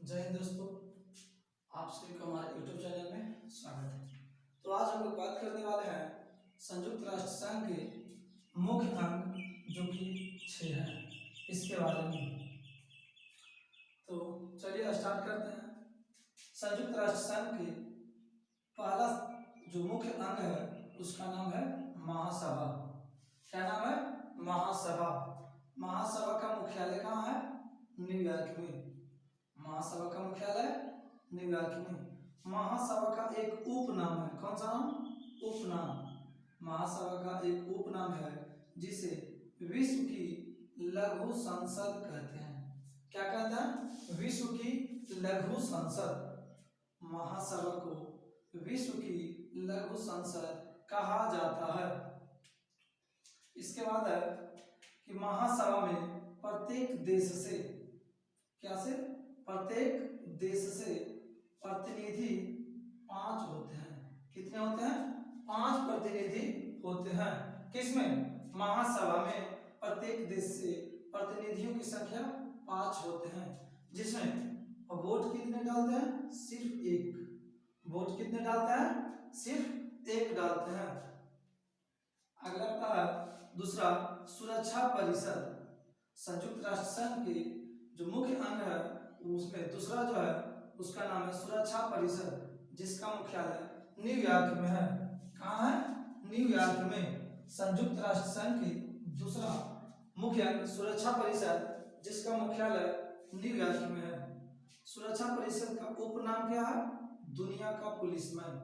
जय हिंद दोस्तों, आप सभी को हमारे YouTube चैनल में स्वागत है। तो आज हम लोग बात करने वाले हैं संयुक्त राष्ट्र संघ के मुख्य अंग जो कि 6 हैं, इसके बारे में। तो चलिए स्टार्ट करते हैं। संयुक्त राष्ट्र संघ के पहला जो मुख्य अंग है उसका नाम है महासभा। क्या नाम है? महासभा। महासभा का मुख्यालय कहाँ है? न्यूयॉर्क में। महासभा का मुख्यालय न्यूयॉर्क में। महासभा का एक उपनाम है। कौन सा नाम? उपनाम। महासभा का एक उपनाम है जिसे विश्व की लघु संसद कहते हैं। क्या कहते हैं? विश्व की लघु संसद। महासभा को विश्व की लघु संसद कहा जाता है। इसके बाद है कि महासभा में प्रत्येक देश से, क्या से? प्रत्येक देश से प्रतिनिधि 5 होते हैं। कितने होते हैं? 5 प्रतिनिधि होते हैं। किसमें? महासभा में प्रत्येक देश से प्रतिनिधियों की संख्या 5 होते हैं, जिसमें वोट कितने डालते हैं? सिर्फ 1। वोट कितने डालते हैं? सिर्फ 1 डालते हैं। अगला आता है दूसरा, सुरक्षा परिषद। संयुक्त राष्ट्र संघ के जो मुख्य अंग है उसमें दूसरा जो है उसका नाम है सुरक्षा परिषद, जिसका मुख्यालय न्यूयॉर्क में है। कहाँ है? न्यूयॉर्क में। संयुक्त राष्ट्र संघ की दूसरा मुख्य अंग सुरक्षा परिषद, जिसका मुख्यालय न्यूयॉर्क में है। सुरक्षा परिषद का उपनाम क्या है? दुनिया का पुलिसमैन।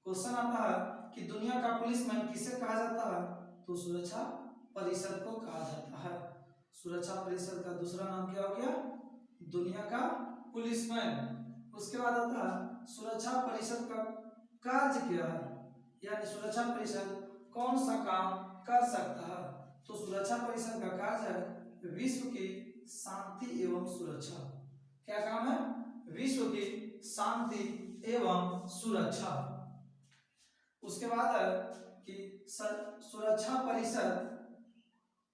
क्वेश्चन आता है कि दुनिया का पुलिसमैन किसे कहा जाता है? तो सुरक्षा परिषद को कहा जाता है। सुरक्षा परिषद का दूसरा नाम क्या हो गया? दुनिया का पुलिसमैन। उसके बाद आता है सुरक्षा परिषद का कार्य क्या है, यानी सुरक्षा परिषद कौन सा काम कर सकता है? तो सुरक्षा परिषद का कार्य है विश्व की शांति एवं सुरक्षा। क्या काम है? विश्व की शांति एवं सुरक्षा। उसके बाद है कि सुरक्षा परिषद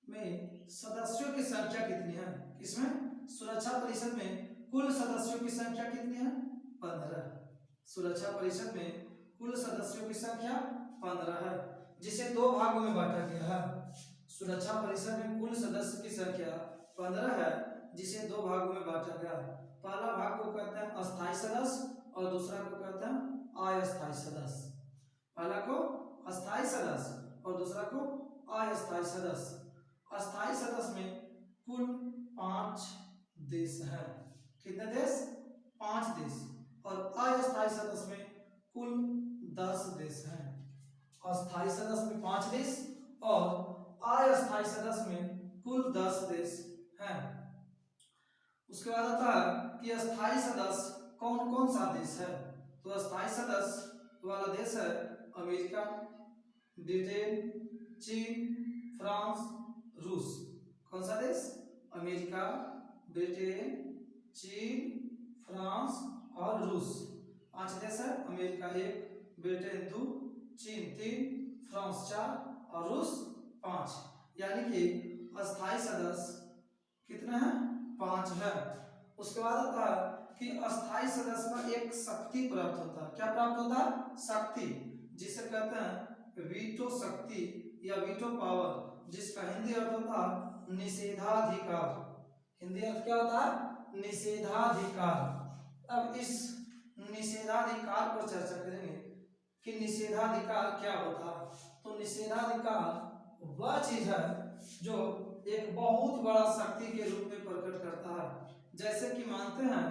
में सदस्यों की संख्या कितनी है? किसमें? सुरक्षा परिषद में कुल सदस्यों की संख्या कितनी है? 15। सुरक्षा परिषद में कुल सदस्यों की संख्या 15 है, जिसे 2 भागों में बांटा गया है। सुरक्षा परिषद में कुल सदस्य की संख्या 15 है, जिसे 2 भागों में बांटा गया। पहला भाग को कहते हैं अस्थायी सदस्य और दूसरा को कहते हैं अस्थायी सदस्य। पहला को अस्थायी सदस्य और दूसरा को अस्थायी सदस्य। अस्थायी सदस्य में कुल 5 देश हैं। कितने देश? 5 देश। और अस्थायी सदस्य में कुल 10 देश हैं। अस्थायी सदस्य में 5 देश और अस्थायी सदस्य में कुल 10 देश हैं। उसके बाद आता है कि अस्थायी सदस्य कौन कौन सा देश है? तो अस्थायी सदस्य वाला देश है अमेरिका, ब्रिटेन, चीन, फ्रांस, रूस। कौन सा देश? अमेरिका, ब्रिटेन, चीन, फ्रांस और रूस। 5 देश है। अमेरिका 1, ब्रिटेन 2, चीन 3, फ्रांस 4 और रूस 5। यानी कि अस्थायी सदस्य कितने हैं? 5 है। उसके बाद आता है कि अस्थायी सदस्य का एक शक्ति प्राप्त होता है। क्या प्राप्त होता है? शक्ति, जिसे कहते हैं वीटो शक्ति या वीटो पावर, जिसका हिंदी अर्थ होता है निषेधाधिकार। हिंदी अर्थ क्या होता है? निषेधाधिकार। अब इस निषेधाधिकार पर चर्चा करेंगे कि निषेधाधिकार क्या होता है। तो निषेधाधिकार वह चीज है जो एक बहुत बड़ा शक्ति के रूप में प्रकट करता है। जैसे कि मानते हैं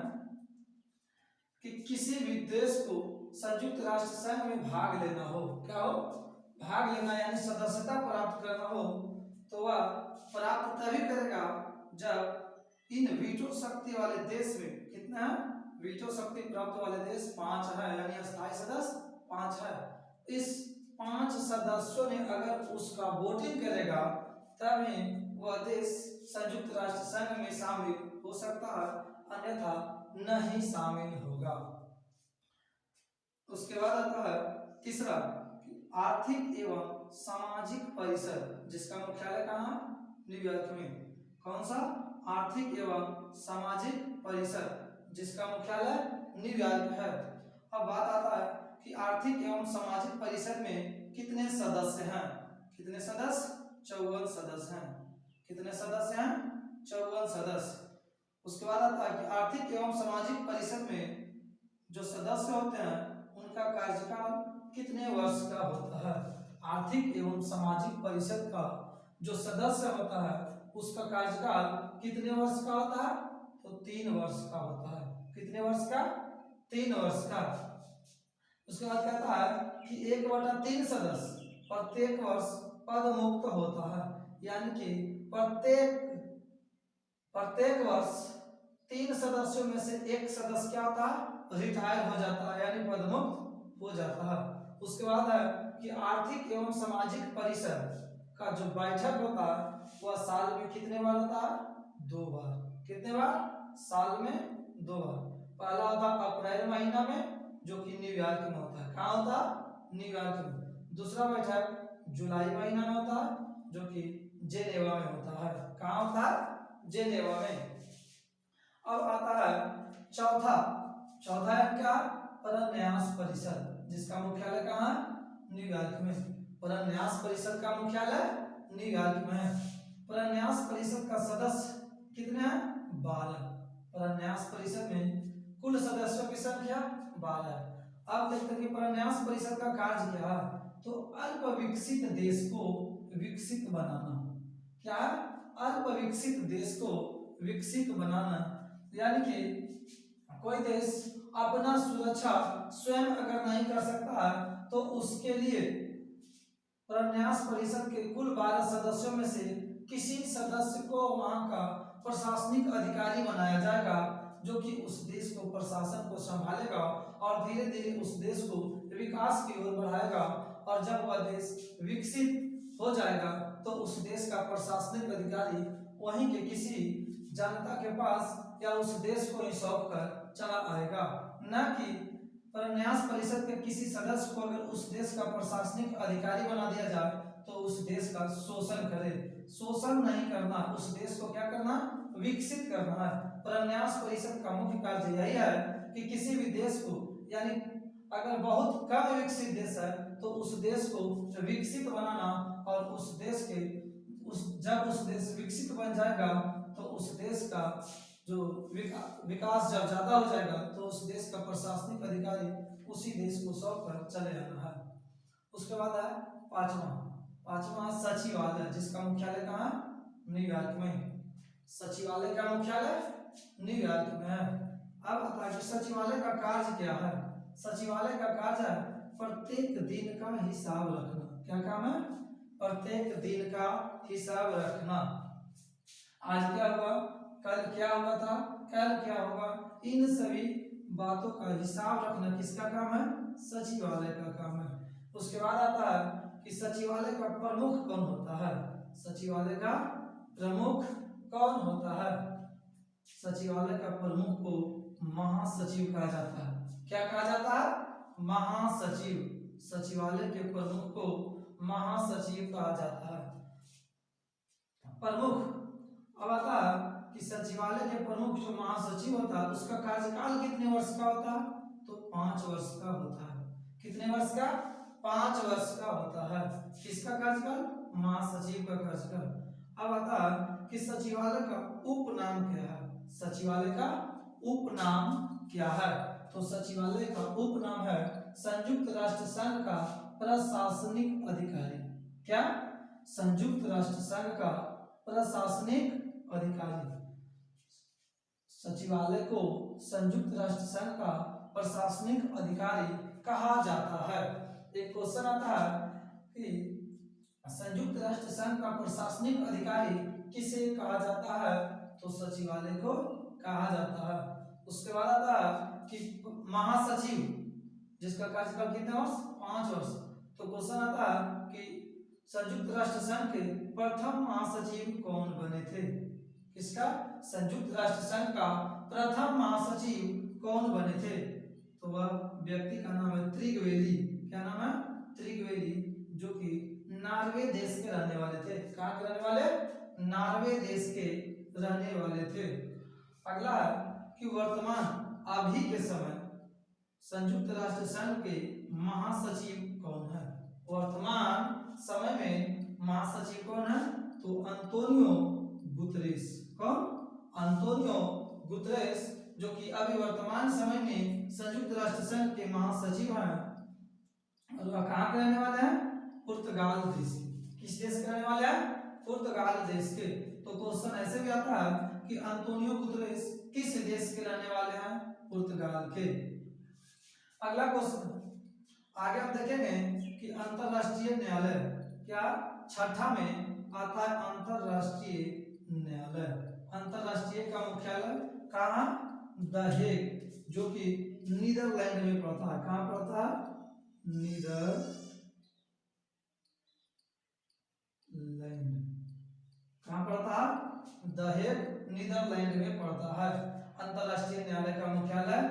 कि किसी भी देश को संयुक्त राष्ट्र संघ में भाग लेना हो, क्या हो? भाग लेना यानी सदस्यता प्राप्त करना हो, तो वह प्राप्त तभी करेगा जब इन वीटो शक्ति वाले देश में कितने हैं? वीटो शक्ति प्राप्त वाले देश 5 है, यानी अस्थायी सदस्य 5 है। इस 5 सदस्यों ने अगर उसका वोटिंग करेगा तभी वह देश संयुक्त राष्ट्र संघ में शामिल हो सकता है, अन्यथा नहीं शामिल होगा। उसके बाद आता है तीसरा, आर्थिक एवं सामाजिक परिषद, जिसका मुख्यालय कहाँ? न्यूयॉर्क में। कौन सा? आर्थिक एवं सामाजिक परिषद, जिसका मुख्यालय न्यूयॉर्क है। अब बात आता है कि आर्थिक एवं सामाजिक परिषद में कितने सदस्य हैं। कितने सदस्य? 54 सदस्य हैं। कितने सदस्य हैं? 54 सदस्य। उसके बाद आता है कि आर्थिक एवं सामाजिक परिषद में जो सदस्य होते हैं उनका कार्यकाल कितने वर्ष का होता है। आर्थिक एवं सामाजिक परिषद का जो सदस्य होता है उसका कार्यकाल कितने वर्ष का होता है? तो 3 वर्ष का होता है। कितने वर्ष का? 3 वर्ष का। उसके बाद कहता है कि 1/3 सदस्य प्रत्येक वर्ष पद मुक्त होता है, यानी कि प्रत्येक वर्ष 3 सदस्यों में से एक सदस्य क्या होता है? रिटायर हो जाता है, यानी पदमुक्त हो जाता है। उसके बाद है कि आर्थिक एवं सामाजिक परिषद का जो बैठक होता है वह साल में कितने बार होता है? 2 बार। कितने बार? साल में 2 बार। पहला होता है अप्रैल महीना में, जो कि न्यूयॉर्क में होता है। कहाँ होता है? न्यूयॉर्क में। दूसरा बैठक जुलाई महीना में होता है, जो कि जेनेवा में होता है। कहाँ होता है? जेनेवा में। अब आता है चौथा है क्या? परन्यास परिषद, जिसका मुख्यालय कहाँ है? न्यूयॉर्क में। परन्यास परिषद का मुख्यालय न्यूयॉर्क में है। परन्यास परिषद का सदस्य कितने हैं? 12। परन्यास परिषद में कुल सदस्यों की संख्या 12 है। अब देखते हैं कि परन्यास परिषद का कार्य क्या है। तो अल्प विकसित देश को विकसित बनाना। क्या है? अल्प विकसित देश को विकसित बनाना, यानी कि कोई देश अपना सुरक्षा स्वयं अगर नहीं कर सकता है तो उसके लिए परन्यास परिषद के कुल 12 सदस्यों में से किसी सदस्य को वहां का प्रशासनिक अधिकारी बनाया जाएगा, जो कि उस देश को प्रशासन को संभालेगा और धीरे धीरे उस देश को विकास की ओर बढ़ाएगा। और जब वह देश विकसित हो जाएगा तो उस देश का प्रशासनिक अधिकारी वहीं के किसी जनता के पास या उस देश को ही सौंप कर चला आएगा, न कि परन्यास परिषद के किसी सदस्य को अगर उस देश का प्रशासनिक अधिकारी बना दिया जाए तो उस देश का शोषण करे। शोषण नहीं करना, उस देश को क्या करना? विकसित करना है। परन्यास परिषद का मुख्य कार्य यही है कि किसी भी देश को, यानी अगर बहुत कम विकसित देश है तो उस देश को विकसित बनाना, और उस देश के जब उस देश विकसित बन जाएगा तो उस देश का जो विकास जब ज्यादा हो जाएगा तो उस देश का प्रशासनिक अधिकारी उसी देश को सौंप कर चले जाना है। उसके बाद है पांचवा सचिवालय, जिसका मुख्यालय कहाँ है? न्यूयॉर्क में। सचिवालय का मुख्यालय न्यूयॉर्क में है। अब आता है कि सचिवालय का कार्य क्या है। सचिवालय का कार्य है प्रत्येक दिन का हिसाब रखना। क्या काम है? प्रत्येक दिन का हिसाब रखना। आज क्या हुआ, कल क्या हुआ था, कल क्या होगा, इन सभी बातों का हिसाब रखना किसका काम है? सचिवालय का काम है। उसके बाद आता है कि सचिवालय का प्रमुख कौन होता है। सचिवालय का प्रमुख कौन होता है? सचिवालय का प्रमुख को महासचिव कहा जाता है। क्या कहा जाता है? महासचिव। सचिवालय के प्रमुख को महासचिव कहा जाता है। प्रमुख। अब आता है कि सचिवालय के प्रमुख जो महासचिव होता है उसका कार्यकाल कितने वर्ष का होता है? तो 5 वर्ष का होता है। कितने वर्ष का? 5 वर्ष का होता है। किसका कार्यकाल? महासचिव का कार्यकाल। अब आता है कि सचिवालय का उपनाम क्या है। सचिवालय का उपनाम क्या है? तो सचिवालय का उपनाम है संयुक्त राष्ट्र संघ का प्रशासनिक अधिकारी। क्या? संयुक्त राष्ट्र संघ का प्रशासनिक अधिकारी। सचिवालय को संयुक्त राष्ट्र संघ का प्रशासनिक अधिकारी कहा जाता है। एक क्वेश्चन आता है कि संयुक्त राष्ट्र संघ का प्रशासनिक अधिकारी किसे कहा जाता है? तो सचिवालय को कहा जाता है। उसके बाद आता है कि महासचिव, जिसका कार्यकाल कितना वर्ष? 5 वर्ष। तो क्वेश्चन आता है कि संयुक्त राष्ट्र संघ के प्रथम महासचिव कौन बने थे? किसका? संयुक्त राष्ट्र संघ का प्रथम महासचिव कौन बने थे? तो वह व्यक्ति का नाम है त्रिगवेली। क्या नाम है? त्रिगवेली, जो कि नॉर्वे देश के रहने वाले थे। कहाँ के रहने वाले? नॉर्वे देश के रहने वाले थे। अगला है कि वर्तमान अभी के समय संयुक्त राष्ट्र संघ के महासचिव कौन है? वर्तमान समय में महासचिव कौन है? तो अंतोनियो गुतरेस। कौन? अंतोनियो गुतरेस, जो कि अभी वर्तमान समय में संयुक्त राष्ट्र संघ के महासचिव हैं। और वह कहाँ के रहने वाले हैं? पुर्तगाल देश के। किस देश के रहने वाले हैं? पुर्तगाल देश के। तो क्वेश्चन ऐसे भी आता है कि अंतोनियो गुतरेस किस देश के रहने वाले हैं? पुर्तगाल के। अगला क्वेश्चन आगे हम देखेंगे कि अंतरराष्ट्रीय न्यायालय, क्या छठा में आता है अंतरराष्ट्रीय न्यायालय। अंतरराष्ट्रीय का मुख्यालय कहाँ? द हेग, जो कि नीदरलैंड में पड़ता है। कहाँ पड़ता है? नीदरलैंड। कहाँ पड़ता है? द हेग, नीदरलैंड में पड़ता है। अंतरराष्ट्रीय न्यायालय का मुख्यालय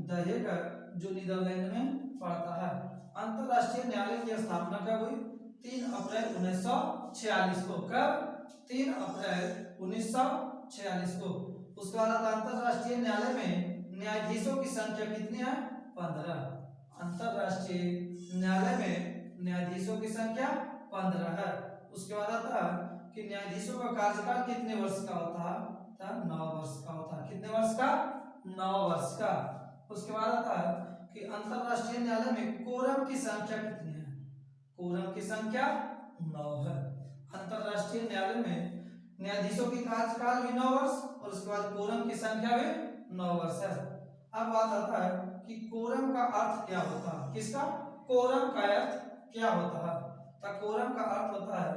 द हेग, जो नीदरलैंड में पड़ता है। अंतरराष्ट्रीय न्यायालय की स्थापना कब हुई? 3 अप्रैल 1946 को। कब? 3 अप्रैल 1946 को। उसके बाद अंतरराष्ट्रीय न्यायालय में न्यायाधीशों की संख्या कितनी है? 15। अंतरराष्ट्रीय न्यायालय में न्यायाधीशों की संख्या 15 है। उसके बाद आता है कि न्यायाधीशों का कार्यकाल कितने वर्ष का होता है? 9 वर्ष का होता है। कितने वर्ष का? 9 वर्ष का। उसके बाद आता है कि अंतरराष्ट्रीय न्यायालय में कोरम की संख्या कितनी है? कोरम की संख्या 9 है। अंतरराष्ट्रीय न्यायालय में न्यायाधीशों की कार्यकाल भी 9 वर्ष और उसके बाद कोरम की संख्या भी 9 वर्ष है। अब बात आता है कि कोरम का अर्थ क्या होता है? किसका? कोरम का अर्थ क्या होता है? तो कोरम का अर्थ होता है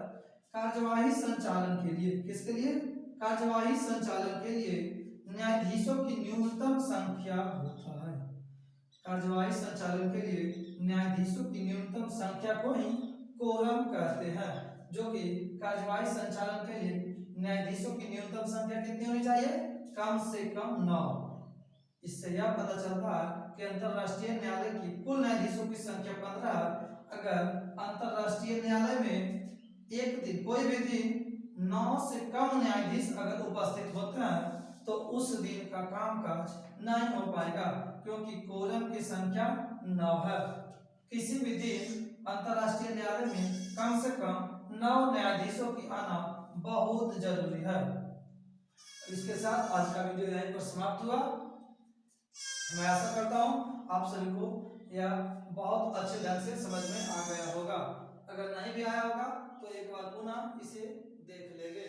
कार्यवाही संचालन के लिए। किसके लिए? कार्यवाही संचालन के लिए न्यायाधीशों की न्यूनतम संख्या होता है। कार्यवाही संचालन के लिए न्यायाधीशों की न्यूनतम संख्या को ही कोरम कहते हैं। जो कि कार्यवाही संचालन के लिए न्यायाधीशों की न्यूनतम संख्या कितनी होनी चाहिए? कम से कम 9। इससे यह पता चलता है कि अंतरराष्ट्रीय न्यायालय की कुल न्यायाधीशों की संख्या 15 है। अगर अंतरराष्ट्रीय न्यायालय में एक दिन, कोई भी दिन 9 से कम न्यायाधीश अगर उपस्थित होते हैं तो उस दिन का कामकाज नहीं हो पाएगा, क्योंकि कोरम की संख्या 9 है। किसी भी दिन अंतरराष्ट्रीय न्यायालय में कम से कम 9 न्यायाधीशों की आना बहुत जरूरी है। इसके साथ आज का वीडियो यहीं पर समाप्त हुआ। मैं आशा करता हूँ आप सभी को यह बहुत अच्छे ढंग से समझ में आ गया होगा। अगर नहीं भी आया होगा तो एक बार पुनः इसे देख लेंगे।